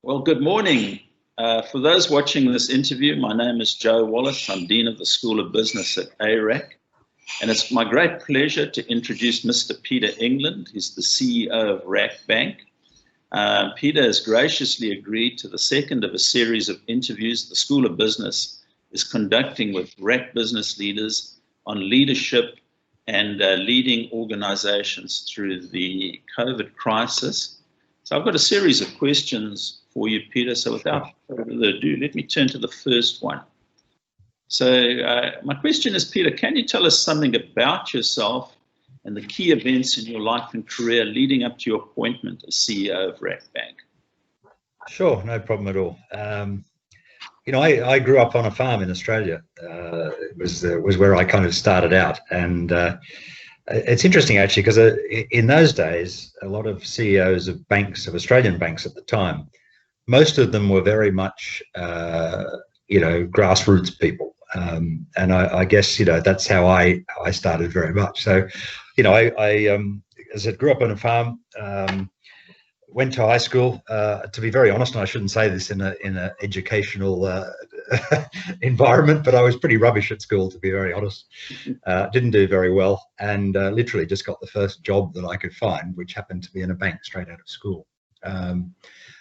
Well, good morning. For those watching this interview, my name is Joe Wallace. I'm Dean of the School of Business at ARAK. And it's my great pleasure to introduce Mr. Peter England. He's the CEO of RAKBank. Peter has graciously agreed to the second of a series of interviews the School of Business is conducting with RAK business leaders on leadership and leading organizations through the COVID crisis. So I've got a series of questions for you, Peter. So without further ado, let me turn to the first one. So my question is, Peter, can you tell us something about yourself and the key events in your life and career leading up to your appointment as CEO of RAKBank? Sure, no problem at all. I grew up on a farm in Australia. It was where I kind of started out, and it's interesting actually because in those days, a lot of CEOs of banks, of Australian banks at the time, most of them were very much, grassroots people. And I guess, that's how I started very much. So, I as I grew up on a farm, went to high school. To be very honest, and I shouldn't say this in an educational environment, but I was pretty rubbish at school, to be very honest. Didn't do very well, and literally just got the first job that I could find, which happened to be in a bank straight out of school.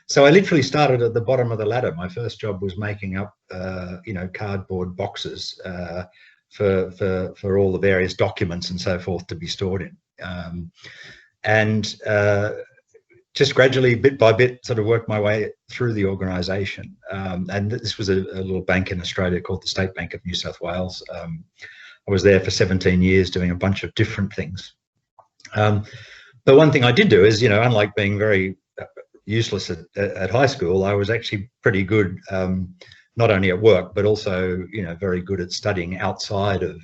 So I literally started at the bottom of the ladder. My first job was making up, cardboard boxes for all the various documents and so forth to be stored in, and just gradually, bit by bit, sort of worked my way through the organisation. And this was a little bank in Australia called the State Bank of New South Wales. I was there for 17 years doing a bunch of different things. But one thing I did do is, unlike being very useless at high school, I was actually pretty good, not only at work, but also, very good at studying outside of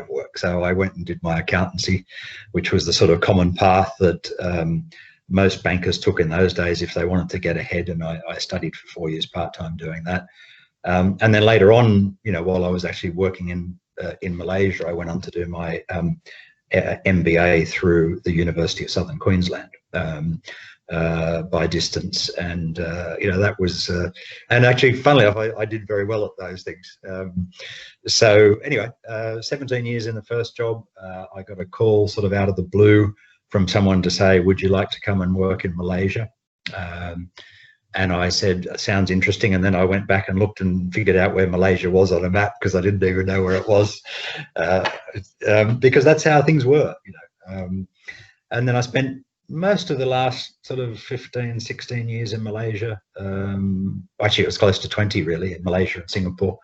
work. So I went and did my accountancy, which was the sort of common path that most bankers took in those days if they wanted to get ahead, and I studied for 4 years part-time doing that. And then later on, while I was actually working in Malaysia, I went on to do my MBA through the University of Southern Queensland by distance, and that was and actually, funnily enough, I did very well at those things. So anyway, 17 years in the first job, I got a call sort of out of the blue from someone to say, would you like to come and work in Malaysia? And I said, sounds interesting. And then I went back and looked and figured out where Malaysia was on a map, because I didn't even know where it was, because that's how things were, and then I spent most of the last sort of 15, 16 years in Malaysia. Actually, it was close to 20 really, in Malaysia and Singapore,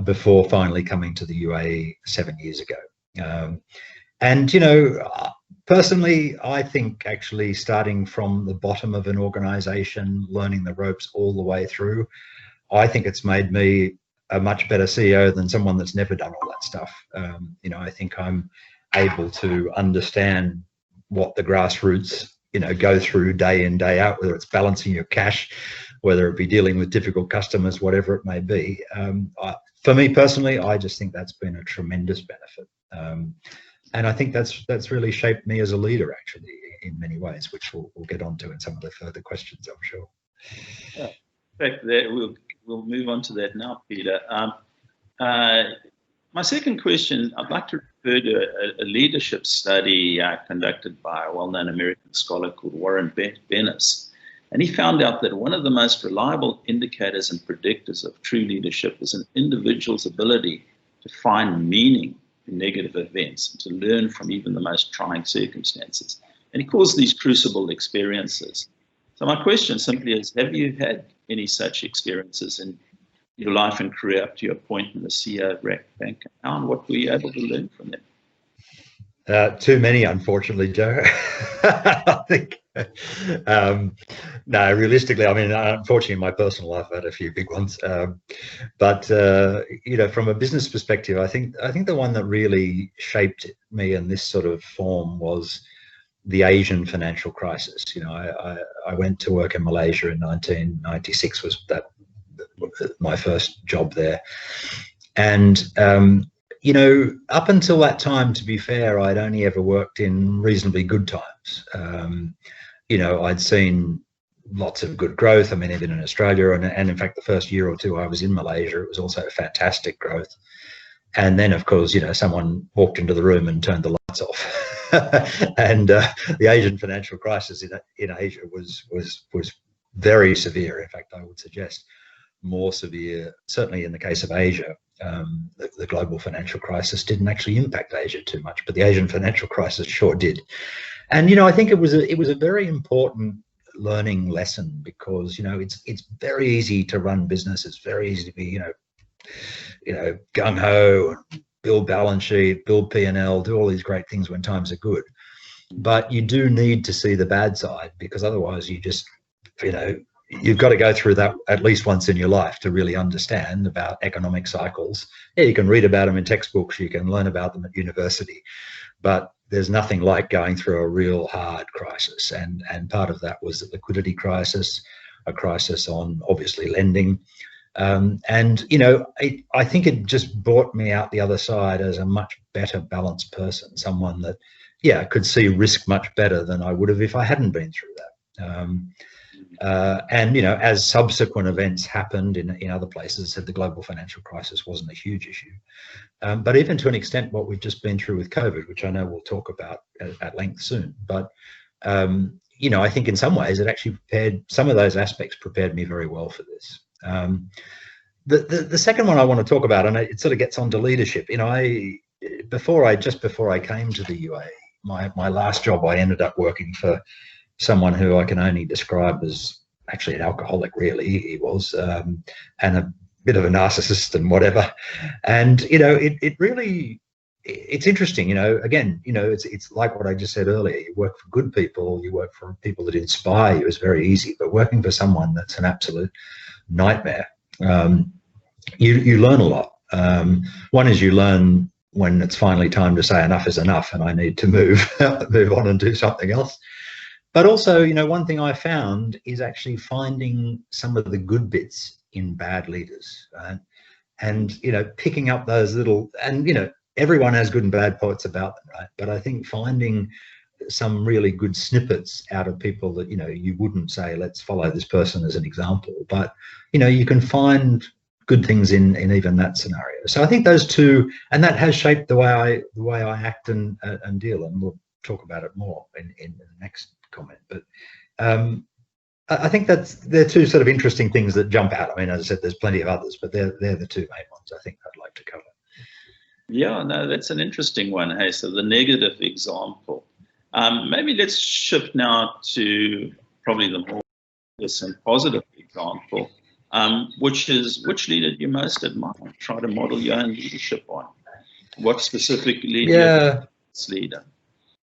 before finally coming to the UAE 7 years ago. And, personally, I think actually starting from the bottom of an organization, learning the ropes all the way through, I think it's made me a much better CEO than someone that's never done all that stuff. I think I'm able to understand what the grassroots, go through day in, day out, whether it's balancing your cash, whether it be dealing with difficult customers, whatever it may be. For me personally, I just think that's been a tremendous benefit. And I think that's really shaped me as a leader, actually, in many ways, which we'll get onto in some of the further questions, I'm sure. Yeah. In fact, we'll move on to that now, Peter. My second question, I'd like to refer to a leadership study conducted by a well-known American scholar called Warren Bennis. And he found out that one of the most reliable indicators and predictors of true leadership is an individual's ability to find meaning in negative events and to learn from even the most trying circumstances. And he calls these crucible experiences. So my question simply is, have you had any such experiences in your life and career up to your appointment as CEO of RAKBank, and what were you able to learn from them? Too many, unfortunately, Joe. I think. No, realistically, I mean, unfortunately, in my personal life, I've had a few big ones. But from a business perspective, I think the one that really shaped me in this sort of form was the Asian financial crisis. I went to work in Malaysia in 1996. Was that my first job there, and up until that time, to be fair, I'd only ever worked in reasonably good times. I'd seen lots of good growth. I mean, even in Australia, and in fact, the first year or two I was in Malaysia, it was also fantastic growth. And then, of course, someone walked into the room and turned the lights off, and the Asian financial crisis in Asia was very severe. In fact, I would suggest more severe. Certainly, in the case of Asia, the global financial crisis didn't actually impact Asia too much, but the Asian financial crisis sure did. And I think it was a very important learning lesson, because it's very easy to run business. It's very easy to be gung ho, build balance sheet, build P&L, do all these great things when times are good. But you do need to see the bad side, because otherwise you just you've got to go through that at least once in your life to really understand about economic cycles. Yeah, you can read about them in textbooks, you can learn about them at university, but there's nothing like going through a real hard crisis. And part of that was the liquidity crisis, a crisis on obviously lending. I think it just brought me out the other side as a much better balanced person, someone that, could see risk much better than I would have if I hadn't been through that. As subsequent events happened in other places, the global financial crisis wasn't a huge issue. But even to an extent, what we've just been through with COVID, which I know we'll talk about at length soon, but I think in some ways it actually some of those aspects prepared me very well for this. The second one I want to talk about, and it sort of gets onto leadership. Before I came to the UAE, my last job, I ended up working for someone who I can only describe as actually an alcoholic. Really, he was, and a bit of a narcissist and whatever. And it's interesting. Again, it's like what I just said earlier. You work for good people, you work for people that inspire you is very easy, but working for someone that's an absolute nightmare, you learn a lot. One is you learn when it's finally time to say enough is enough and I need to move on and do something else. But also, one thing I found is actually finding some of the good bits in bad leaders, right? And picking up those little, and everyone has good and bad parts about them, right? But I think finding some really good snippets out of people that you wouldn't say, let's follow this person as an example, but you can find good things in even that scenario. So I think those two, and that has shaped the way I act and deal, and we'll talk about it more in the next comment. But I think they're two sort of interesting things that jump out. I mean, as I said, there's plenty of others, but they're the two main ones I think I'd like to cover. Yeah, no, that's an interesting one. Hey, so the negative example. Maybe let's shift now to probably the more positive example, which leader do you most admire? Try to model your own leadership on. What specifically this leader?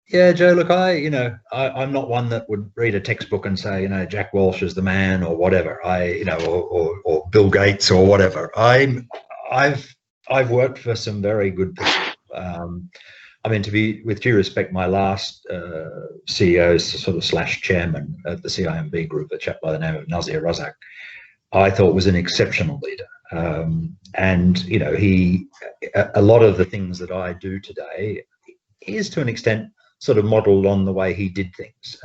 Yeah, Joe, look, I'm not one that would read a textbook and say, Jack Walsh is the man or whatever. Or Bill Gates or whatever. I've worked for some very good people. I mean, with due respect, my last CEO, sort of / chairman of the CIMB group, a chap by the name of Nazir Razak, I thought was an exceptional leader. And a lot of the things that I do today is to an extent sort of modeled on the way he did things.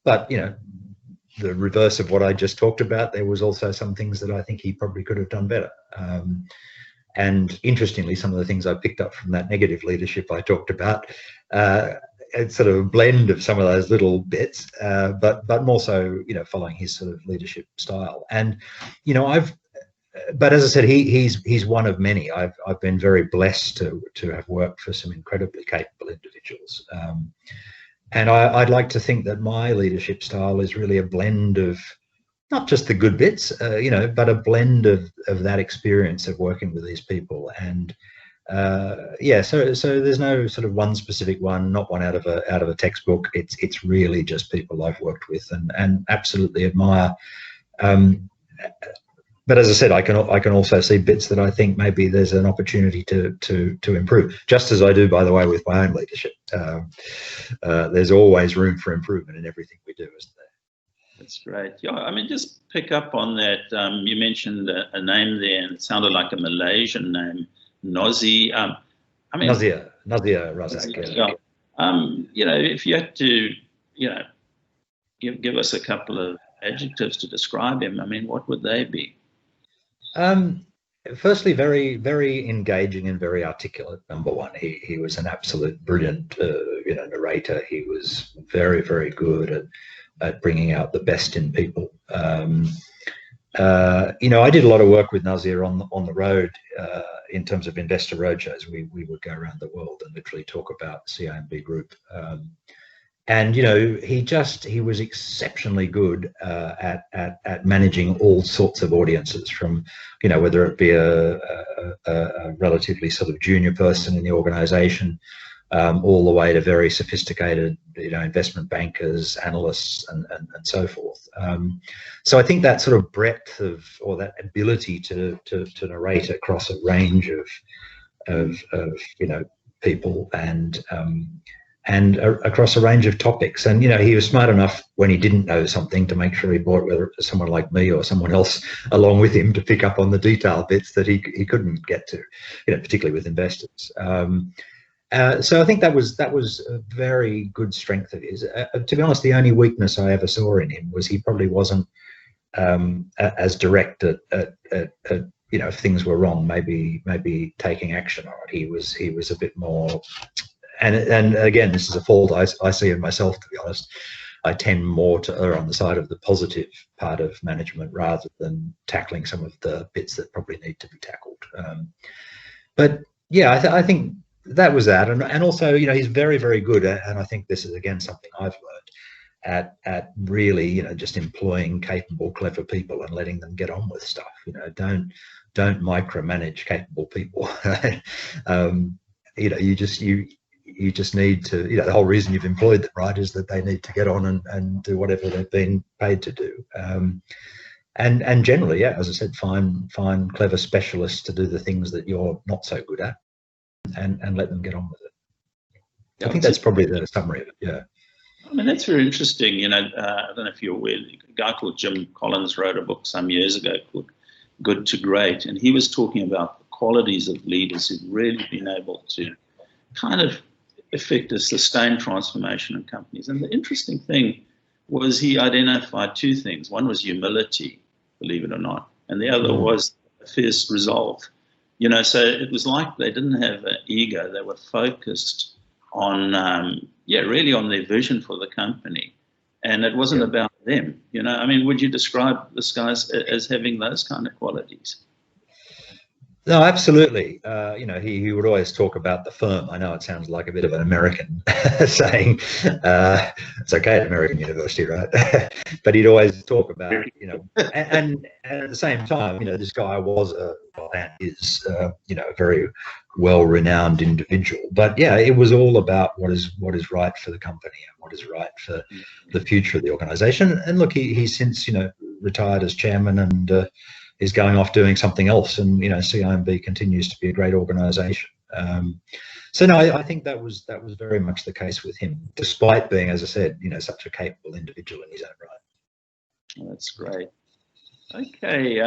But the reverse of what I just talked about, there was also some things that I think he probably could have done better. And interestingly, some of the things I picked up from that negative leadership I talked about, it's sort of a blend of some of those little bits, but more so, following his sort of leadership style. And, but as I said, he's one of many. I've been very blessed to have worked for some incredibly capable individuals. And I'd like to think that my leadership style is really a blend of not just the good bits, but a blend of that experience of working with these people. And so there's no sort of one specific one, not one out of a textbook. It's really just people I've worked with and absolutely admire. But as I said, I can also see bits that I think maybe there's an opportunity to improve, just as I do, by the way, with my own leadership. There's always room for improvement in everything we do, isn't there? That's great. Yeah, I mean, just pick up on that. You mentioned a name there, and it sounded like a Malaysian name, Nazir. Nazir Razak. Yeah. If you had to, give us a couple of adjectives to describe him, I mean, what would they be? Firstly, very, very engaging and very articulate. Number one, he was an absolute brilliant, narrator. He was very, very good at bringing out the best in people. I did a lot of work with Nazir on the road in terms of investor roadshows. We would go around the world and literally talk about CIMB Group. And he was exceptionally good at managing all sorts of audiences, from whether it be a relatively sort of junior person in the organisation, all the way to very sophisticated investment bankers, analysts, and so forth. So I think that sort of breadth of, or that ability to narrate across a range of people and across a range of topics. And he was smart enough when he didn't know something to make sure he brought, whether it was someone like me or someone else along with him, to pick up on the detail bits that he couldn't get to, particularly with investors. So I think that was a very good strength of his. To be honest, the only weakness I ever saw in him was he probably wasn't as direct at if things were wrong, maybe taking action on it. He was a bit more. And again, this is a fault I see in myself, to be honest. I tend more to err on the side of the positive part of management rather than tackling some of the bits that probably need to be tackled. But yeah, I think that was that. And also, he's very, very good at, and I think this is again something I've learned, at really, just employing capable, clever people and letting them get on with stuff. Don't micromanage capable people. You just need to, the whole reason you've employed them, right, is that they need to get on and do whatever they've been paid to do. And generally, yeah, as I said, find clever specialists to do the things that you're not so good at, and let them get on with it. Yeah, I think that's probably the summary of it. Yeah. I mean, that's very interesting. I don't know if you're aware, a guy called Jim Collins wrote a book some years ago called Good to Great, and he was talking about the qualities of leaders who've really been able to kind of effect a sustained transformation in companies. And the interesting thing was he identified two things. One was humility, believe it or not, and the other was fierce resolve. So it was like they didn't have an ego. They were focused on, really on their vision for the company. And it wasn't about them. I mean, would you describe this guy as having those kind of qualities? No, absolutely. He would always talk about the firm. I know it sounds like a bit of an American saying. It's okay at American university, right? But he'd always talk about, and at the same time, this guy was is a very well-renowned individual. But yeah, it was all about what is right for the company and what is right for the future of the organisation. And look, he's since retired as chairman and is going off doing something else, and CIMB continues to be a great organisation. So no, I think that was very much the case with him, despite being, as I said, such a capable individual in his own right. That's great. Okay,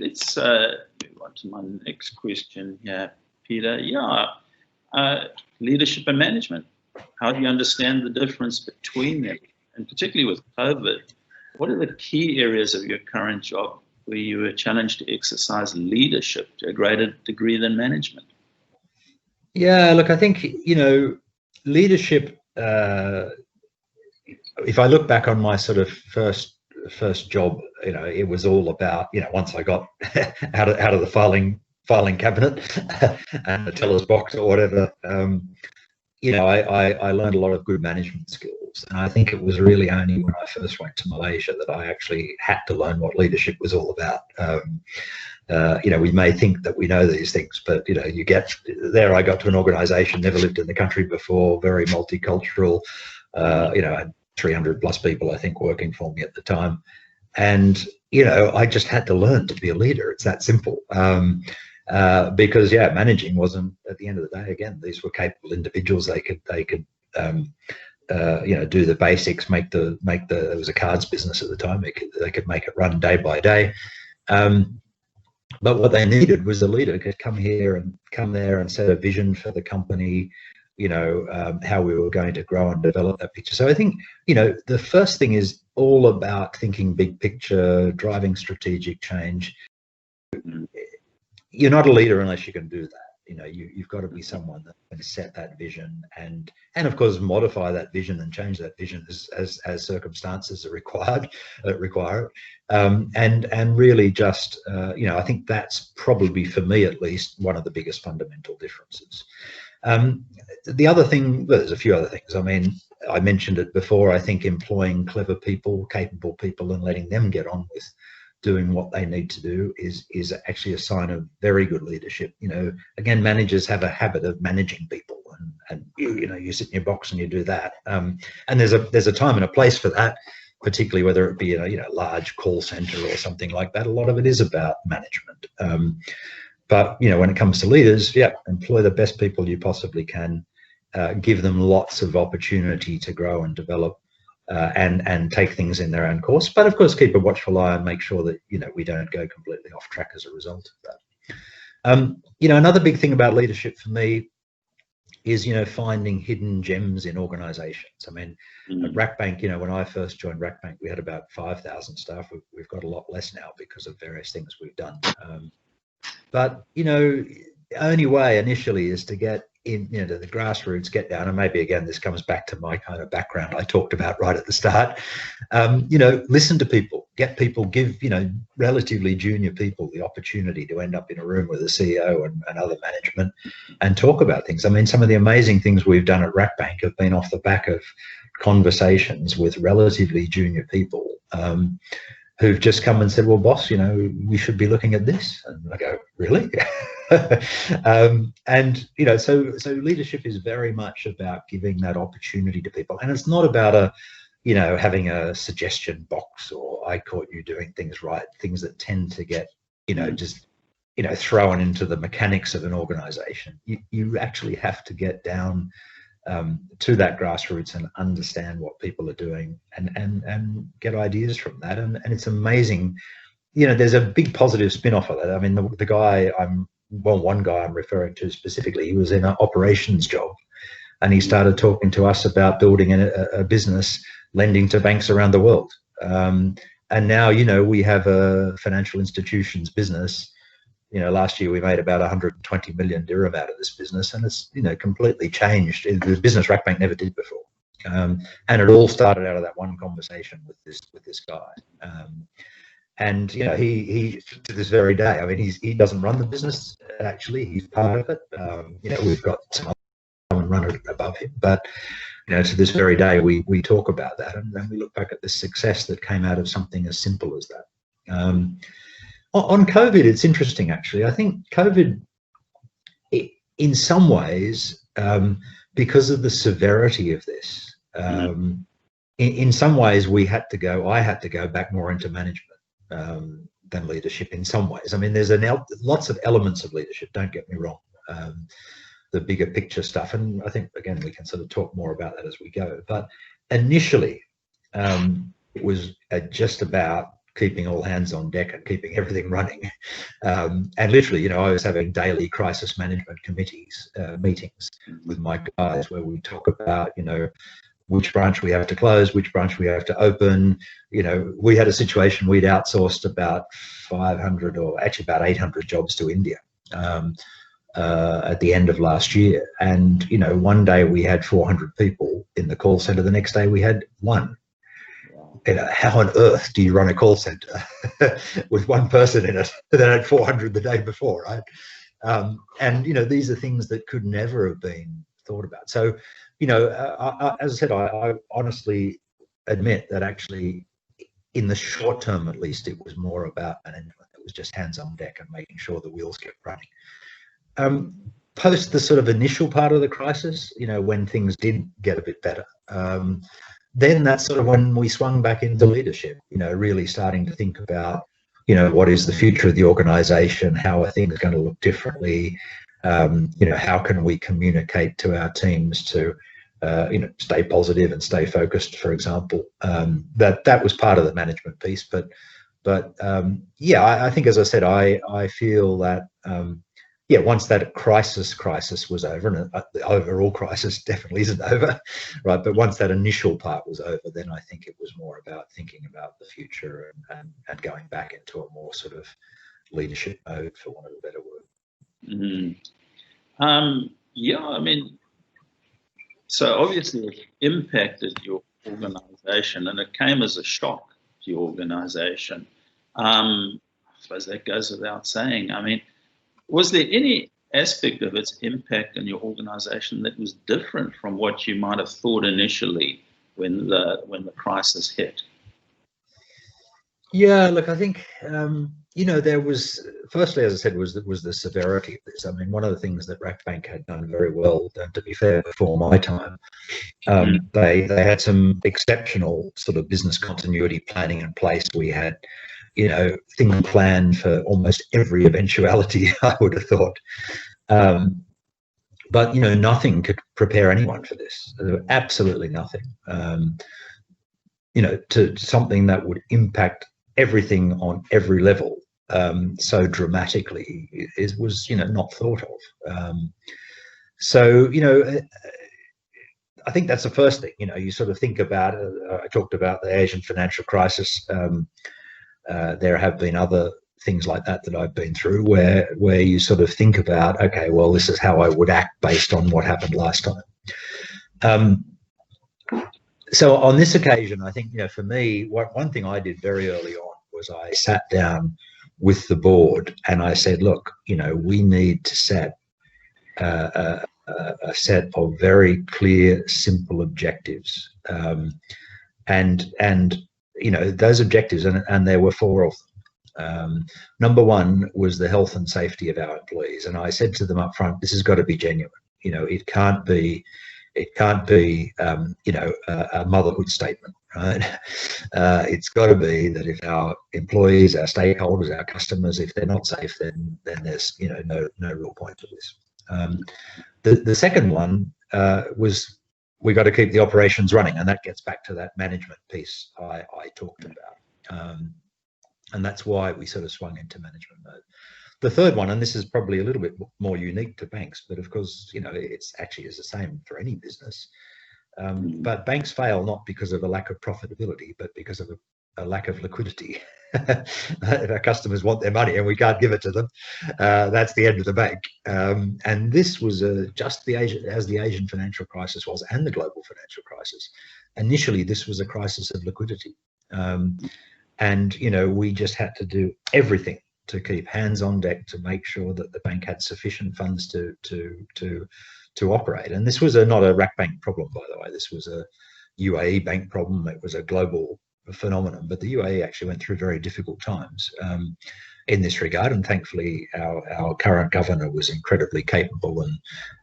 let's move on to my next question here, Peter. Yeah, leadership and management. How do you understand the difference between them, and particularly with COVID? What are the key areas of your current job where you were challenged to exercise leadership to a greater degree than management? Yeah, look, I think, leadership, if I look back on my sort of first job, it was all about, once I got out of the filing cabinet and the teller's box or whatever, I learned a lot of good management skills. And I think it was really only when I first went to Malaysia that I actually had to learn what leadership was all about. We may think that we know these things, but you get there. I got to an organisation, never lived in the country before, very multicultural. Had 300 plus people, I think, working for me at the time, and I just had to learn to be a leader. It's that simple. Because managing wasn't, at the end of the day, again, these were capable individuals. They could do the basics, there was a cards business at the time. They could make it run day by day. But what they needed was a leader who could come there and set a vision for the company, how we were going to grow and develop that picture. So I think, the first thing is all about thinking big picture, driving strategic change. You're not a leader unless you can do that. You've got to be someone that can set that vision and of course modify that vision and change that vision as circumstances are require it. And really just I think that's probably, for me at least, one of the biggest fundamental differences. The other thing, well, there's a few other things. I mean, I mentioned it before. I think employing clever people, capable people, and letting them get on with doing what they need to do is actually a sign of very good leadership. Again, managers have a habit of managing people, and you sit in your box and you do that. And there's a time and a place for that, particularly whether it be a large call center or something like that. A lot of it is about management. But when it comes to leaders, employ the best people you possibly can, give them lots of opportunity to grow and develop. And take things in their own course, but of course keep a watchful eye and make sure that we don't go completely off track as a result of that. Another big thing about leadership for me is finding hidden gems in organizations. I mean, at RAKBank, when I first joined RAKBank, we had about 5,000 staff. We've got a lot less now because of various things we've done. But the only way initially is to get in, to the grassroots, get down, and maybe again this comes back to my kind of background I talked about right at the start. Listen to people, get people, give relatively junior people the opportunity to end up in a room with a CEO and other management and talk about things. I mean, some of the amazing things we've done at RAKBank have been off the back of conversations with relatively junior people who've just come and said, well, boss, we should be looking at this. And I go, really? So leadership is very much about giving that opportunity to people. And it's not about having a suggestion box or I caught you doing things right, things that tend to get, thrown into the mechanics of an organization. You actually have to get down to that grassroots and understand what people are doing and get ideas from that. And it's amazing. There's a big positive spin-off of that. I mean, one guy I'm referring to specifically, he was in an operations job and he started talking to us about building a business lending to banks around the world. And now, we have a financial institutions business. Last year we made about 120 million dirham out of this business, and it's completely changed. The business RAKBank never did before, and it all started out of that one conversation with this guy. And he to this very day, I mean, he doesn't run the business actually; he's part of it. We've got someone run it above him, but to this very day we talk about that, and then we look back at the success that came out of something as simple as that. On COVID, it's interesting, actually. I think COVID, in some ways, because of the severity of this, in some ways, I had to go back more into management than leadership in some ways. I mean, there's lots of elements of leadership, don't get me wrong, the bigger picture stuff. And I think, again, we can sort of talk more about that as we go. But initially, it was just about keeping all hands on deck and keeping everything running. And literally, I was having daily crisis management committees, meetings with my guys where we talk about, which branch we have to close, which branch we have to open. We had a situation, we'd outsourced about 500 or actually about 800 jobs to India at the end of last year. And, one day we had 400 people in the call center, the next day we had one. How on earth do you run a call center with one person in it that had 400 the day before, right? And these are things that could never have been thought about. So, as I said, I honestly admit that actually, in the short term at least, it was more about management. It was just hands on deck and making sure the wheels kept running. Post the sort of initial part of the crisis, when things did get a bit better. Then that's sort of when we swung back into leadership, really starting to think about, what is the future of the organization? How are things going to look differently? How can we communicate to our teams to, stay positive and stay focused, for example? That was part of the management piece. But I think, as I said, I feel that yeah, once that crisis was over, and the overall crisis definitely isn't over, right? But once that initial part was over, then I think it was more about thinking about the future and going back into a more sort of leadership mode, for want of a better word. Yeah, I mean, so obviously it impacted your organization, and it came as a shock to your organization. I suppose that goes without saying. I mean, was there any aspect of its impact in your organization that was different from what you might have thought initially when the crisis hit? Yeah, look, I think there was, firstly, as I said, was the severity of this. I mean, one of the things that RAKBank had done very well, to be fair, before my time, they had some exceptional sort of business continuity planning in place. We had things planned for almost every eventuality, I would have thought. But nothing could prepare anyone for this. Absolutely nothing. To something that would impact everything on every level so dramatically was not thought of. So I think that's the first thing. You sort of think about it. I talked about the Asian financial crisis. There have been other things like that I've been through where you sort of think about, okay, well, this is how I would act based on what happened last time. So on this occasion, I think, for me, one thing I did very early on was I sat down with the board and I said, look, we need to set a set of very clear, simple objectives. And those objectives, and there were 4 of them. Number one was the health and safety of our employees. And I said to them up front, this has got to be genuine. It can't be a motherhood statement, right? It's got to be that if our employees, our stakeholders, our customers, if they're not safe, then there's no real point to this. The second one was we got to keep the operations running, and that gets back to that management piece I talked about, and that's why we sort of swung into management mode. The third one, and this is probably a little bit more unique to banks, but of course, it's actually is the same for any business. But banks fail not because of a lack of profitability, but because of a lack of liquidity. If our customers want their money and we can't give it to them, that's the end of the bank. And this was just as the Asian financial crisis was, and the global financial crisis. Initially, this was a crisis of liquidity. And we just had to do everything to keep hands on deck to make sure that the bank had sufficient funds to operate. And this was not a RAKBank problem, by the way. This was a UAE bank problem. It was a global phenomenon, but the UAE actually went through very difficult times in this regard. And thankfully, our current governor was incredibly capable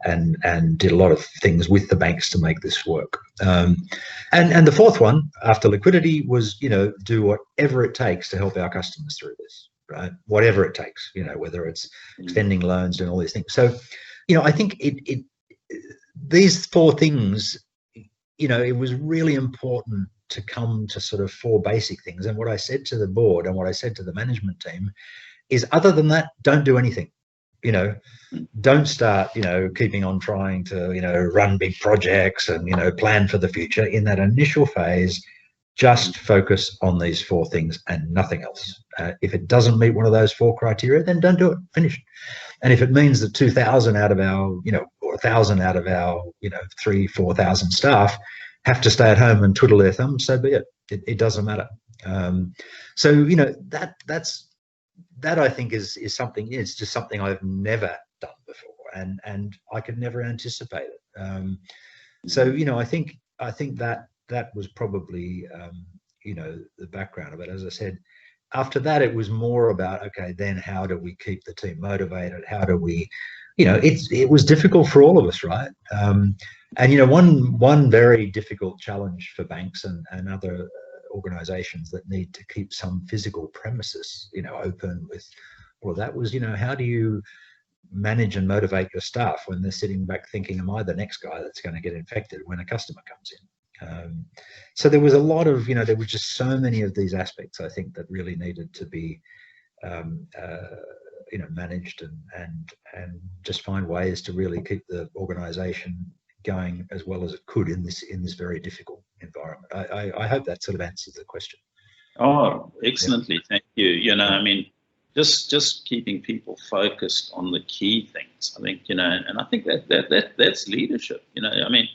and did a lot of things with the banks to make this work. And the fourth one, after liquidity, was do whatever it takes to help our customers through this. Right, whatever it takes, whether it's extending loans and all these things. So, I think these 4 things, it was really important to come to sort of 4 basic things. And what I said to the board and what I said to the management team is, other than that, don't do anything. Don't start, keeping on trying to, run big projects and, plan for the future. In that initial phase, just focus on these 4 things and nothing else. If it doesn't meet one of those 4 criteria, then don't do it. Finish. And if it means that 2,000 out of our, or 1,000 out of our, 3,000-4,000 staff have to stay at home and twiddle their thumbs, so be it. It doesn't matter. So that I think is something. It's just something I've never done before, and I could never anticipate it. So I think that was probably the background of it. As I said, after that it was more about, okay, then how do we keep the team motivated? How do we, it was difficult for all of us, right? And one very difficult challenge for banks and other organizations that need to keep some physical premises open with all of that was, how do you manage and motivate your staff when they're sitting back thinking, am I the next guy that's going to get infected when a customer comes in? So there was a lot of, there were just so many of these aspects, I think, that really needed to be managed and just find ways to really keep the organisation going as well as it could in this very difficult environment. I hope that sort of answers the question. Oh, excellently, thank you. I mean, just keeping people focused on the key things. I think and I think that's leadership. I mean,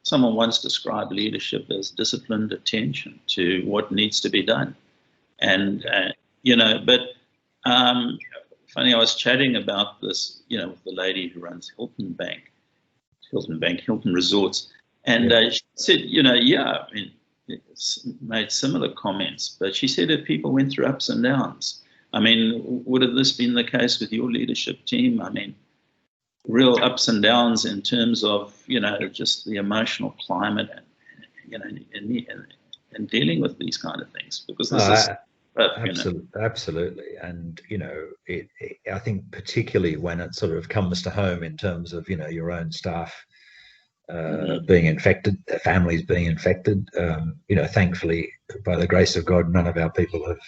someone once described leadership as disciplined attention to what needs to be done, and but funny, I was chatting about this, with the lady who runs Hilton Resorts, and she said, I mean, it's made similar comments, but she said that people went through ups and downs. I mean, would have this been the case with your leadership team? I mean, real ups and downs in terms of, just the emotional climate and dealing with these kind of things, because this is absolutely. And I think particularly when it sort of comes to home in terms of your own staff being infected, their families being infected, thankfully, by the grace of God, none of our people have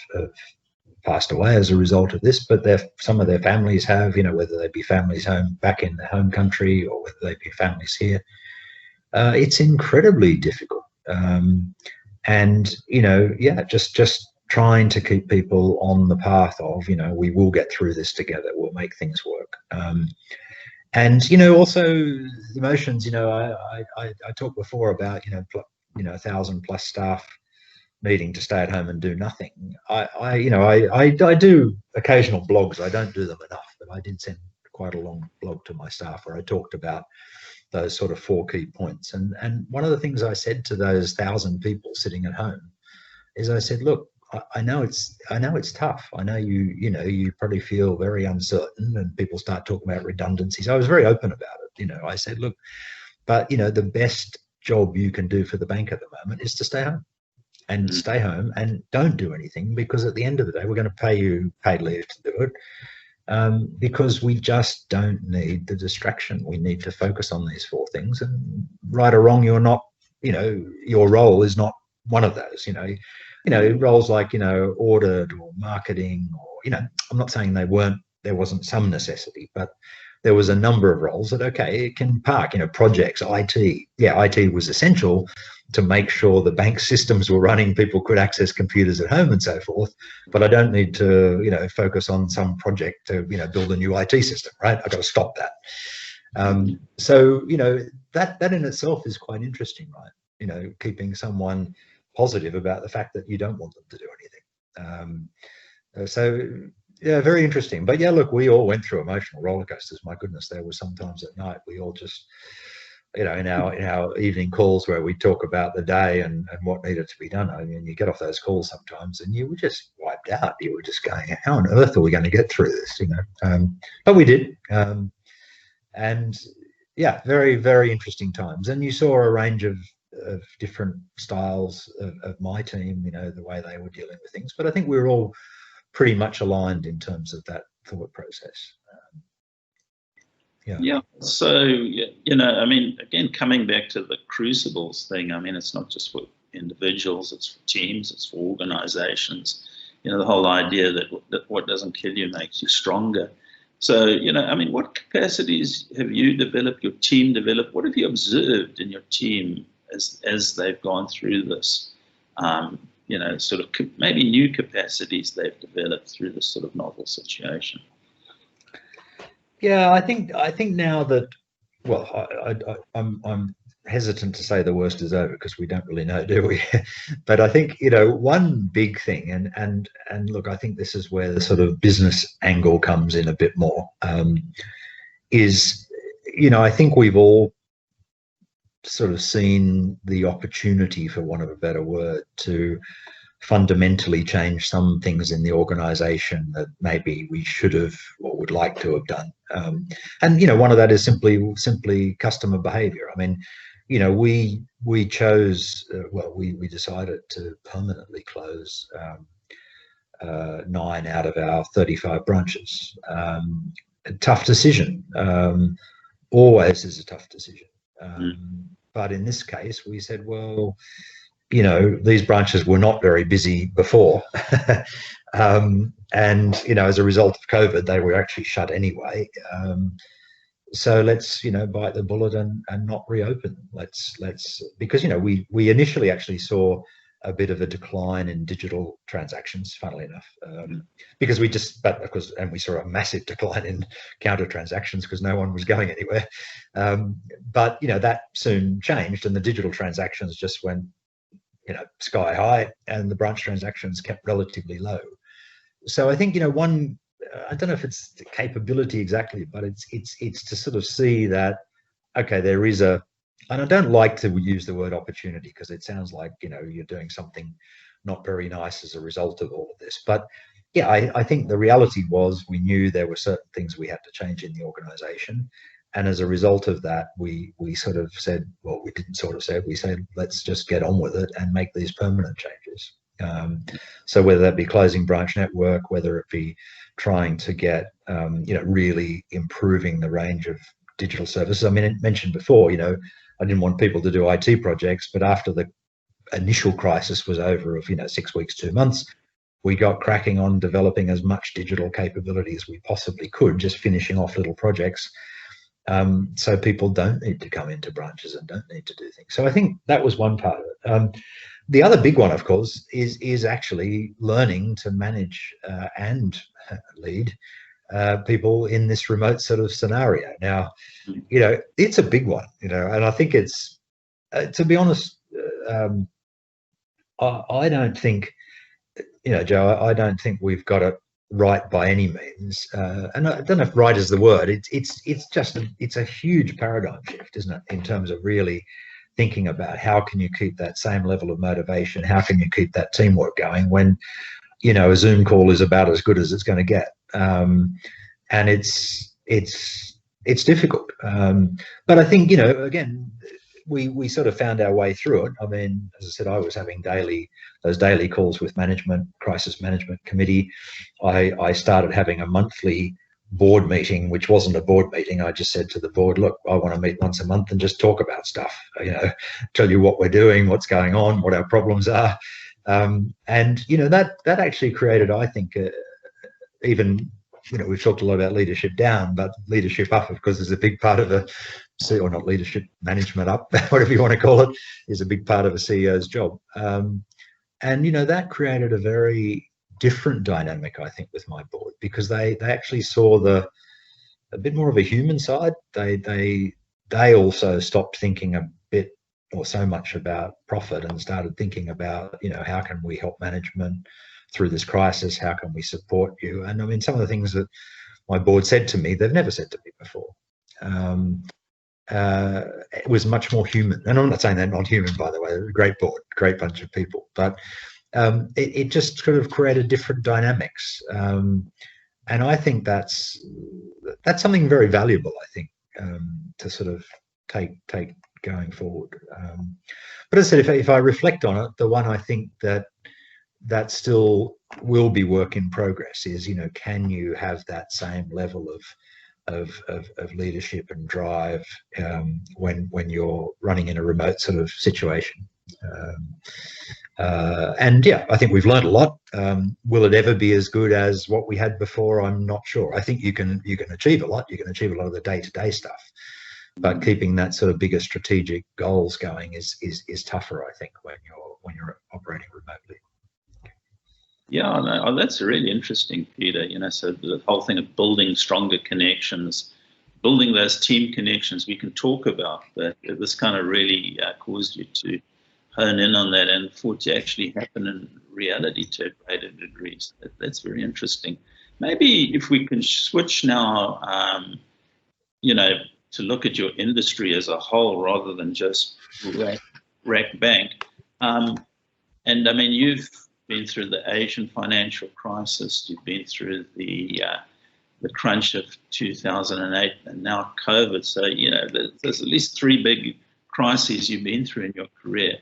passed away as a result of this, but some of their families have, whether they be families back in their home country or whether they be families here. It's incredibly difficult. Just trying to keep people on the path of, we will get through this together, we'll make things work. And also emotions. I talked before about 1,000+ staff needing to stay at home and do nothing. I do occasional blogs. I don't do them enough, but I did send quite a long blog to my staff where I talked about those sort of 4 key points. And one of the things I said to those 1,000 people sitting at home is I said, look, I know it's tough. I know you probably feel very uncertain, and people start talking about redundancies. I was very open about it. I said, look, but the best job you can do for the bank at the moment is to stay home, and stay home and don't do anything, because at the end of the day, we're going to pay you paid leave to do it, because we just don't need the distraction. We need to focus on these 4 things, and right or wrong, you're not, your role is not one of those. Roles like audit or marketing, or I'm not saying there wasn't some necessity, but there was a number of roles that it can park. Projects, IT. Yeah, IT was essential to make sure the bank systems were running, people could access computers at home and so forth. But I don't need to focus on some project to build a new IT system, right? I've got to stop that. So that in itself is quite interesting, right? Keeping someone positive about the fact that you don't want them to do anything. So yeah, very interesting. But yeah, look, we all went through emotional roller coasters. My goodness, there were sometimes at night we all just, in our evening calls where we talk about the day and what needed to be done. I mean, you get off those calls sometimes and you were just wiped out. You were just going, how on earth are we going to get through this? But we did. And yeah, very, very interesting times. And you saw a range of different styles of my team, the way they were dealing with things. But I think we were all pretty much aligned in terms of that thought process. Yeah. So, I mean, again, coming back to the crucibles thing, I mean, it's not just for individuals, it's for teams, it's for organizations. The whole idea that what doesn't kill you makes you stronger. So, I mean, what capacities have you developed, your team developed? What have you observed in your team as they've gone through this, sort of maybe new capacities they've developed through this sort of novel situation? Yeah, I think now that, well, I'm hesitant to say the worst is over because we don't really know, do we? But I think one big thing, and look, I think this is where the sort of business angle comes in a bit more, is I think we've all sort of seen the opportunity, for want of a better word, to fundamentally change some things in the organization that maybe we should have or would like to have done. And one of that is simply customer behavior. I mean, we chose, we decided to permanently close 9 out of our 35 branches. A tough decision, always is a tough decision. But in this case, we said, well, these branches were not very busy before. And as a result of COVID, they were actually shut anyway. So let's bite the bullet and not reopen. Let's because we initially actually saw a bit of a decline in digital transactions, funnily enough, because but of course, and we saw a massive decline in counter transactions because no one was going anywhere. But that soon changed, and the digital transactions just went sky high, and the branch transactions kept relatively low. So I think one, I don't know if it's the capability exactly, but it's to sort of see that, okay, there is and I don't like to use the word opportunity because it sounds like you're doing something not very nice as a result of all of this. But yeah, I think the reality was we knew there were certain things we had to change in the organization, and as a result of that, we sort of said, well, we didn't sort of say it, we said, let's just get on with it and make these permanent changes. So whether that be closing branch network, whether it be trying to get really improving the range of digital services. I mean, I mentioned before, I didn't want people to do IT projects, but after the initial crisis was over of 6 weeks, 2 months, we got cracking on developing as much digital capability as we possibly could, just finishing off little projects, so people don't need to come into branches and don't need to do things. So I think that was one part of it. The other big one, of course, is actually learning to manage and lead people in this remote sort of scenario. Now, it's a big one, and I think it's, to be honest, I don't think, Joe, I don't think we've got it right by any means. And I don't know if right is the word. It's a huge paradigm shift, isn't it, in terms of really thinking about how can you keep that same level of motivation, how can you keep that teamwork going when a Zoom call is about as good as it's going to get, and it's difficult, but I think again we sort of found our way through it. I mean, as I said, I was having those daily calls with management, crisis management committee. I started having a monthly board meeting, which wasn't a board meeting. I just said to the board, look, I want to meet once a month and just talk about stuff, tell you what we're doing, what's going on, what our problems are. And that actually created, I think, even we've talked a lot about leadership down, but leadership up, of course, is a big part of or not leadership, management up, whatever you want to call it, is a big part of a CEO's job. And that created a very different dynamic, I think, with my board, because they actually saw a bit more of a human side. They also stopped thinking a bit or so much about profit and started thinking about how can we help management through this crisis, how can we support you. And I mean, some of the things that my board said to me, they've never said to me before. It was much more human, and I'm not saying they're not human, by the way. They're a great board, great bunch of people, but it just sort of created different dynamics, and I think that's something very valuable, I think, to sort of take going forward. But as I said, if I reflect on it, the one I think that still will be work in progress is, can you have that same level of leadership and drive when you're running in a remote sort of situation? And yeah, I think we've learned a lot. Will it ever be as good as what we had before? I'm not sure. I think you can achieve a lot. You can achieve a lot of the day-to-day stuff, but keeping that sort of bigger strategic goals going is tougher, I think, when you're operating remotely. Yeah, no, that's really interesting, Peter. So the whole thing of building stronger connections, building those team connections, we can talk about, but this kind of really caused you to hone in on that and for it to actually happen in reality to a greater degree. So that's very interesting. Maybe if we can switch now, to look at your industry as a whole rather than just RAKBank. And I mean, you've been through the Asian financial crisis, you've been through the crunch of 2008 and now COVID. So, there's at least 3 big crises you've been through in your career.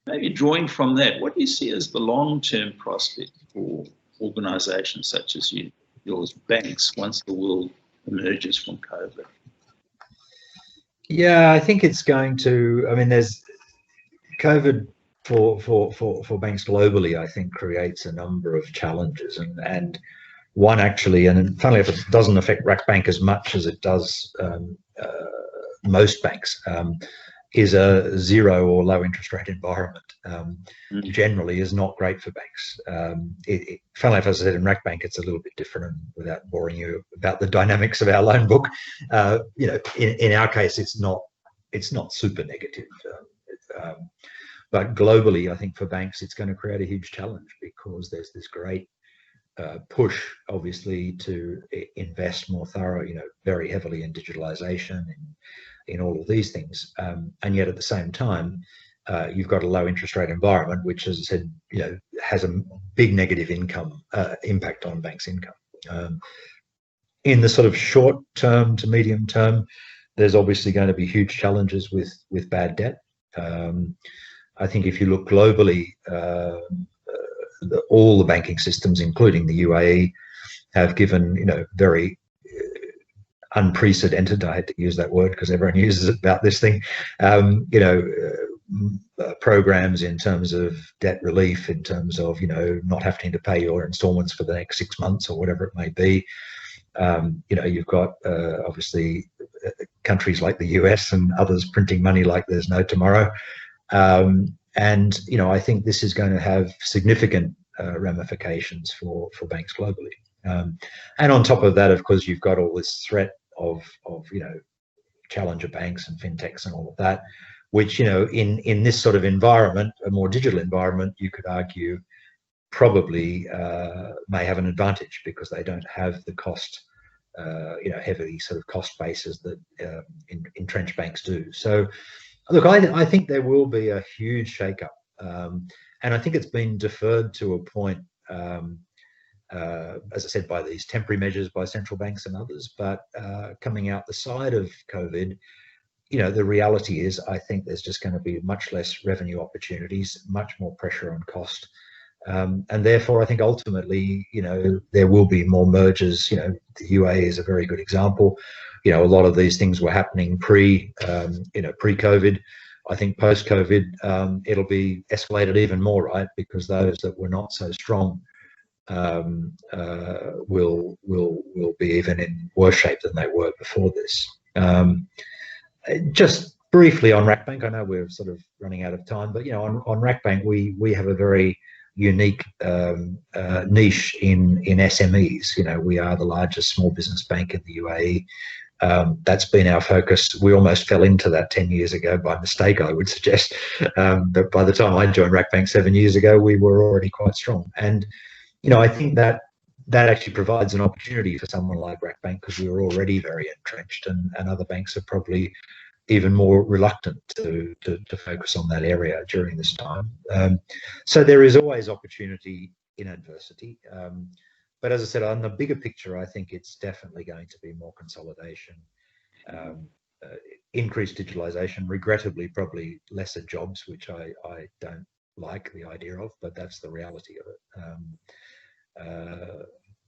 Maybe drawing from that, what do you see as the long-term prospect for organizations such as yours, banks, once the world emerges from COVID? Yeah, I think it's going to, I mean, there's COVID for banks globally, I think creates a number of challenges, and one actually, and funnily enough, it doesn't affect RAKBank as much as it does most banks, is a zero or low interest rate environment. Generally is not great for banks. Funnily enough, as I said, in RAKBank, it's a little bit different, and without boring you about the dynamics of our loan book, you know, in our case, it's not super negative. But globally, I think for banks, it's going to create a huge challenge, because there's this great push, obviously, to invest more thorough, you know, very heavily in digitalization, in all of these things, and yet at the same time, you've got a low interest rate environment, which, as I said, you know, has a big negative impact on banks' income. In the sort of short term to medium term, there's obviously going to be huge challenges with bad debt. I think if you look globally, all the banking systems, including the UAE, have given, you know, very unprecedented, I had to use that word because everyone uses it about this thing, you know, programs in terms of debt relief, in terms of, you know, not having to pay your installments for the next 6 months or whatever it may be. You know, you've got obviously countries like the US and others printing money like there's no tomorrow. And, you know, I think this is going to have significant ramifications for banks globally. And on top of that, of course, you've got all this threat of you know, challenger banks and fintechs and all of that, which, you know, in this sort of environment, a more digital environment, you could argue probably may have an advantage, because they don't have the cost, you know, heavy sort of cost bases that entrenched banks do. So, look, I think there will be a huge shake-up, and I think it's been deferred to a point, as I said, by these temporary measures by central banks and others. But coming out the side of COVID, you know, the reality is, I think there's just going to be much less revenue opportunities, much more pressure on cost. And therefore, I think ultimately, you know, there will be more mergers. You know, the UAE is a very good example. You know, a lot of these things were happening pre-COVID. I think post-COVID, it'll be escalated even more, right? Because those that were not so strong will be even in worse shape than they were before this. Just briefly on RAKBank, I know we're sort of running out of time, but, you know, on RAKBank, we have a very unique niche in SMEs. You know, we are the largest small business bank in the UAE. That's been our focus. We almost fell into that 10 years ago by mistake, I would suggest. But by the time I joined RAKBank 7 years ago, we were already quite strong. And, you know, I think that actually provides an opportunity for someone like RAKBank, because we were already very entrenched, and other banks are probably even more reluctant to focus on that area during this time. So there is always opportunity in adversity. But as I said, on the bigger picture, I think it's definitely going to be more consolidation, increased digitalization, regrettably probably lesser jobs, which I don't like the idea of, but that's the reality of it.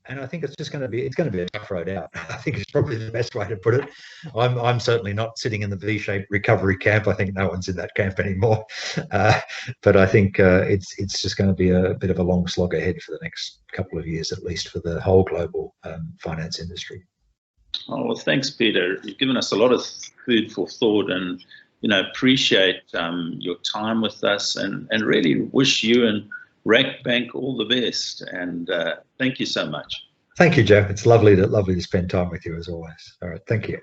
And I think it's just going to be a tough road out. I think it's probably the best way to put it. I'm certainly not sitting in the V-shaped recovery camp. I think no one's in that camp anymore. But I think it's just going to be a bit of a long slog ahead for the next couple of years, at least for the whole global finance industry. Oh, well, thanks, Peter. You've given us a lot of food for thought, and, you know, appreciate your time with us, and really wish you and RAKBank all the best, and thank you so much. Thank you, Joe. It's lovely to spend time with you as always. All right, thank you.